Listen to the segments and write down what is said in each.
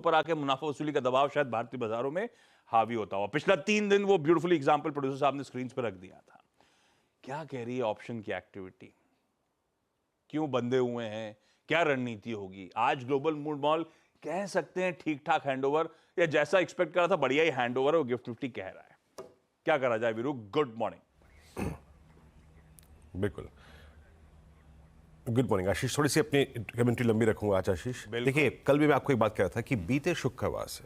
ऊपर आके मुनाफा वसूली का दबाव शायद भारतीय बाजारों में हावी होता हुआ। पिछला 3 दिन वो ब्यूटीफुल एग्जाम्पल प्रोड्यूसर साहब ने स्क्रीन पर रख दिया था। क्या कह रही है ऑप्शन की एक्टिविटी, क्यों बंधे हुए हैं, क्या रणनीति होगी? आज ग्लोबल मूड मॉल कह सकते हैं ठीक ठाक हैंडओवर, या जैसा एक्सपेक्ट करा था बढ़िया ही हैंडओवर है, वो गिफ्ट निफ्टी कह रहा है। क्या करा जाए वीरू? Good morning. बिल्कुल, गुड मॉर्निंग आशीष। थोड़ी सी अपनी कमेंट्री लंबी रखूंगा आज आशीष। देखिए, कल भी मैं आपको एक बात कह रहा था कि बीते शुक्रवार से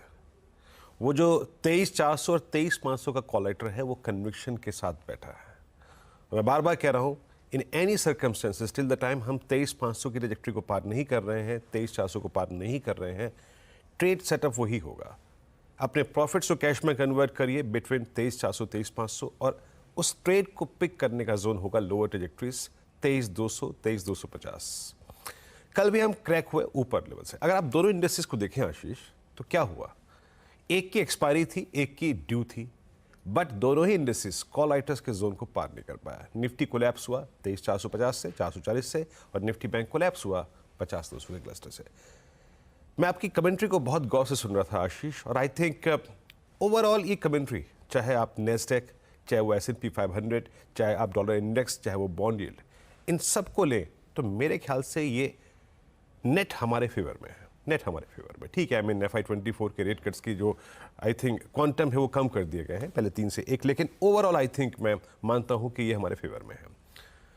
वो जो 23,400 और 23,500 का कॉलेटर है वो कन्विक्शन के साथ बैठा है। मैं बार बार कह रहा हूं, in any circumstances till the time हम 23,500 की ट्रैजेक्टरी को पार नहीं कर रहे हैं, 23,400 को पार नहीं कर रहे हैं, ट्रेड सेटअप वही होगा। अपने प्रॉफिट्स को कैश में कन्वर्ट करिए बिटवीन 23,400 23,500, और उस ट्रेड को पिक करने का जोन होगा लोअर ट्रैजेक्टरीज 23,200 23,250। कल भी हम क्रैक हुए ऊपर लेवल से। अगर आप दोनों इंडस्ट्रीज को देखें आशीष, तो क्या हुआ, एक की एक्सपायरी थी, एक की ड्यू थी, बट दोनों ही इंडस्ट्रीज कॉल राइटर्स के जोन को पार नहीं कर पाया। निफ्टी कोलैप्स हुआ 23,450 से 440 से, और निफ्टी बैंक कोलैप्स हुआ 50,200 के क्लस्टर से। मैं आपकी कमेंट्री को बहुत गौर से सुन रहा था आशीष, और आई थिंक ओवरऑल ये कमेंट्री, चाहे आप नेस्डेक, चाहे वो S&P 500, चाहे आप डॉलर इंडेक्स, चाहे वो बॉन्ड यील्ड, इन सब को लें तो मेरे ख्याल से ये नेट हमारे फेवर में है। नेट हमारे फेवर में ठीक है। आई मीन FY24 के रेट कट्स की जो आई थिंक क्वांटम है वो कम कर दिए गए हैं, पहले 3 से 1, लेकिन ओवरऑल आई थिंक मैं मानता हूं कि ये हमारे फेवर में है।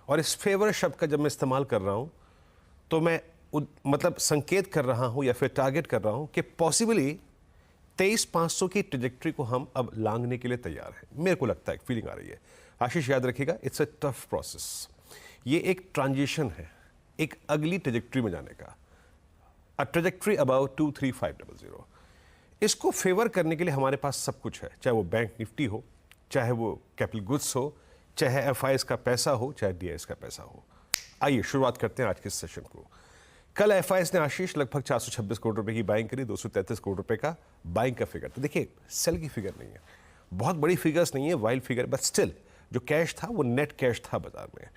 और इस फेवर शब्द का जब मैं इस्तेमाल कर रहा हूं तो मैं मतलब संकेत कर रहा हूं या फिर टारगेट कर रहा हूं कि पॉसिबली 23,500 की ट्रैजेक्टरी को हम अब लांघने के लिए तैयार हैं। मेरे को लगता है, एक फीलिंग आ रही है। आशीष याद रखिएगा, इट्स अ टफ प्रोसेस। ये एक ट्रांजिशन है एक अगली ट्रैजेक्टरी में जाने का, अ ट्रैजेक्टरी अबाउट 23500। इसको फेवर करने के लिए हमारे पास सब कुछ है, चाहे वो बैंक निफ्टी हो, चाहे वो कैपिटल गुड्स हो, चाहे FIs का पैसा हो, चाहे DIs का पैसा हो। आइए शुरुआत करते हैं आज के सेशन को। कल FIs ने आशीष लगभग 426 करोड़ रुपए की बाइंग करी, 233 करोड़ रुपए का बाइंग का फिगर। तो देखिए, सेल की फिगर नहीं है, बहुत बड़ी फिगर्स नहीं है, वाइल्ड फिगर, बट स्टिल जो कैश था वो नेट कैश था बाजार में।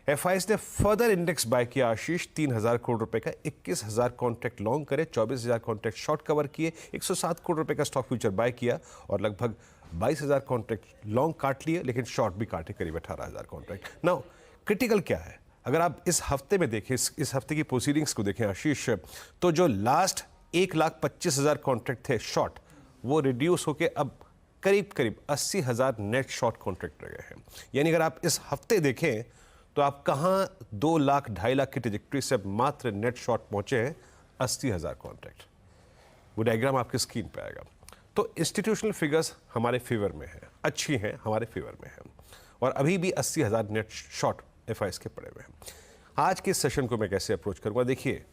FIs ने फर्दर इंडेक्स बाय किया आशीष 3,000 करोड़ रुपए का, 21,000 कॉन्ट्रैक्ट लॉन्ग करे, 24,000 कॉन्ट्रैक्ट शॉर्ट कवर किए, 107 करोड़ रुपए का स्टॉक फ्यूचर बाय किया, और लगभग 22,000 कॉन्ट्रैक्ट लॉन्ग काट लिए, लेकिन शॉर्ट भी काटे करीब 18,000 कॉन्ट्रैक्ट। नाउ क्रिटिकल क्या है, अगर आप इस हफ्ते में देखें, इस हफ्ते की प्रोसीडिंग्स को देखें आशीष, तो जो लास्ट 1,25,000 कॉन्ट्रैक्ट थे शॉर्ट, वो रिड्यूस होकर अब करीब करीब 80,000 नेट शॉर्ट कॉन्ट्रैक्ट रह गए हैं। यानी अगर आप इस हफ्ते देखें तो आप कहां 2 लाख 2.5 लाख की ट्रैजेक्टरी से मात्र नेट शॉर्ट पहुंचे हैं 80,000 कॉन्ट्रैक्ट। वो डायग्राम आपकी स्क्रीन पे आएगा। तो इंस्टीट्यूशनल फिगर्स हमारे फेवर में है, अच्छी हैं, हमारे फेवर में है, और अभी भी 80,000 नेट शॉर्ट FIs के पड़े हुए हैं। आज के सेशन को मैं कैसे अप्रोच करूंगा? देखिए,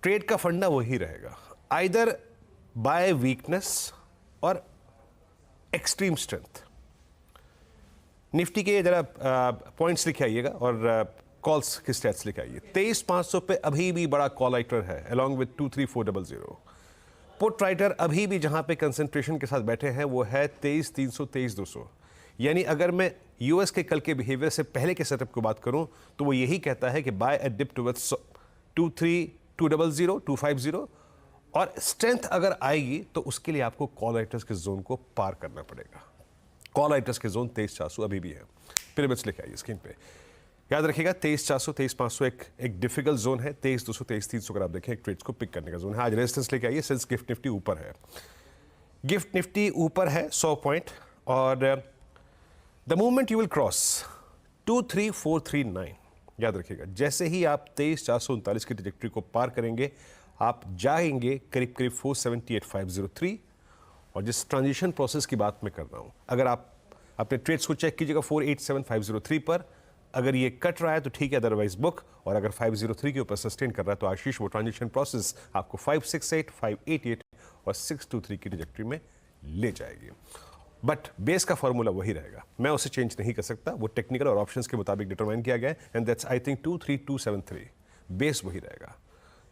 ट्रेड का फंडा वही रहेगा, आइदर बाय वीकनेस और एक्सट्रीम स्ट्रेंथ। निफ्टी के जरा पॉइंट्स लिखे आइएगा और कॉल्स की स्टैट्स लिखे आइए। 23,500 पे अभी भी बड़ा कॉल राइटर है अलॉन्ग विद 23400। पुट राइटर अभी भी जहां पे कंसंट्रेशन के साथ बैठे हैं वो है 23,300 23,200। यानी अगर मैं US के कल के बिहेवियर से पहले के सेटअप की बात करूं तो वो यही कहता है कि बाय अ डिप टुवर्ड्स 230 250, और स्ट्रेंथ अगर आएगी तो उसके लिए आपको कॉल राइटर्स के जोन को पार करना पड़ेगा। कॉल राइटर्स के जोन 23,400 अभी भी है। पिरामिड्स लिखे आइए स्क्रीन पे, याद रखिएगा 23,400 23,500 एक डिफिकल्ट जोन है। 23,200 23,300 अगर आप देखें एक ट्रेड्स को पिक करने का जोन है। आज रेजिस्टेंस लेके आइए, सिंस गिफ्ट निफ्टी ऊपर है, गिफ्ट निफ्टी ऊपर है 100 पॉइंट, और the movement you will cross 23439। याद रखिएगा, जैसे ही आप 23,439 की ट्रैजेक्टरी को पार करेंगे आप जाएंगे करीब करीब 478,503। और जिस ट्रांजिशन प्रोसेस की बात मैं कर रहा हूं, अगर आप अपने ट्रेड्स को चेक कीजिएगा 487,503 पर, अगर ये कट रहा है तो ठीक है, अदरवाइज बुक, और अगर 503 के ऊपर सस्टेन कर रहा है तो आशीष वो ट्रांजिशन प्रोसेस आपको 568 588 और 623 की ट्रैजेक्टरी में ले जाएगी। बट बेस का फॉर्मूला वही रहेगा, मैं उसे चेंज नहीं कर सकता, वो टेक्निकल और ऑप्शंस के मुताबिक डिटरमाइन किया गया है, and that's I think 23273। Base वही रहेगा,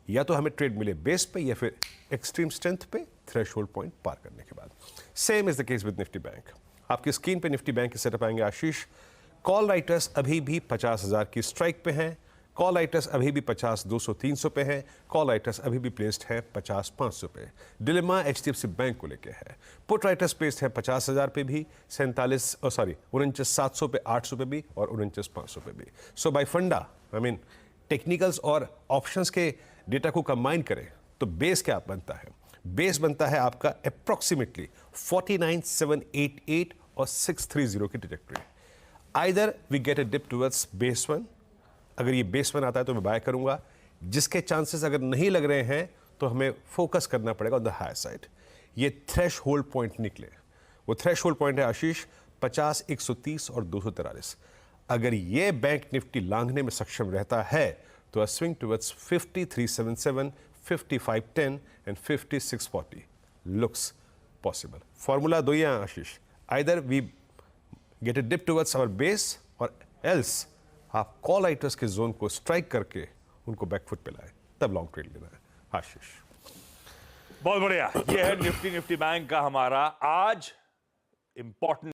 या तो हमें ट्रेड मिले बेस पे या फिर एक्सट्रीम स्ट्रेंथ पे थ्रेशोल्ड पॉइंट पार करने के बाद। Same is the case with Nifty bank. आपकी स्क्रीन पे निफ्टी बैंक के सेटअप आएंगे आशीष। कॉल राइटर्स अभी भी 50,000 की स्ट्राइक पे हैं, कॉल राइटर्स अभी भी 50 200 300 पे है, कॉल राइटर्स अभी भी प्लेस्ड है 50 500 पे। डिलेमा एचडीएफसी बैंक को लेके है। पुट राइटर्स प्लेस्ड है 50,000 पे भी, 49 700 पे, 800 पे भी और 49 500 पे भी। सो बाय फंडा आई मीन टेक्निकल्स और ऑप्शंस के डेटा को कंबाइन करें तो बेस क्या बनता है? बेस बनता है आपका अप्रोक्सीमेटली 49,788 और 630 की trajectory. Either we get a dip towards base one, अगर ये बेस वन आता है तो मैं बाय करूंगा, जिसके चांसेस अगर नहीं लग रहे हैं तो हमें फोकस करना पड़ेगा ऑन द हायर साइड। ये थ्रेश होल्ड पॉइंट निकले, वो थ्रेश होल्ड पॉइंट है आशीष 50 130 और 243। अगर ये बैंक निफ्टी लांघने में सक्षम रहता है तो a swing towards 5377, 5510 and 5640 looks possible. Formula दो ही हैं आशीष, either we get a dip towards our base or else आप कॉल राइटर्स के जोन को स्ट्राइक करके उनको बैकफुट पे लाए, तब लॉन्ग ट्रेड लेना है आशीष। बहुत बढ़िया। ये है निफ्टी बैंक का हमारा आज इंपॉर्टेंट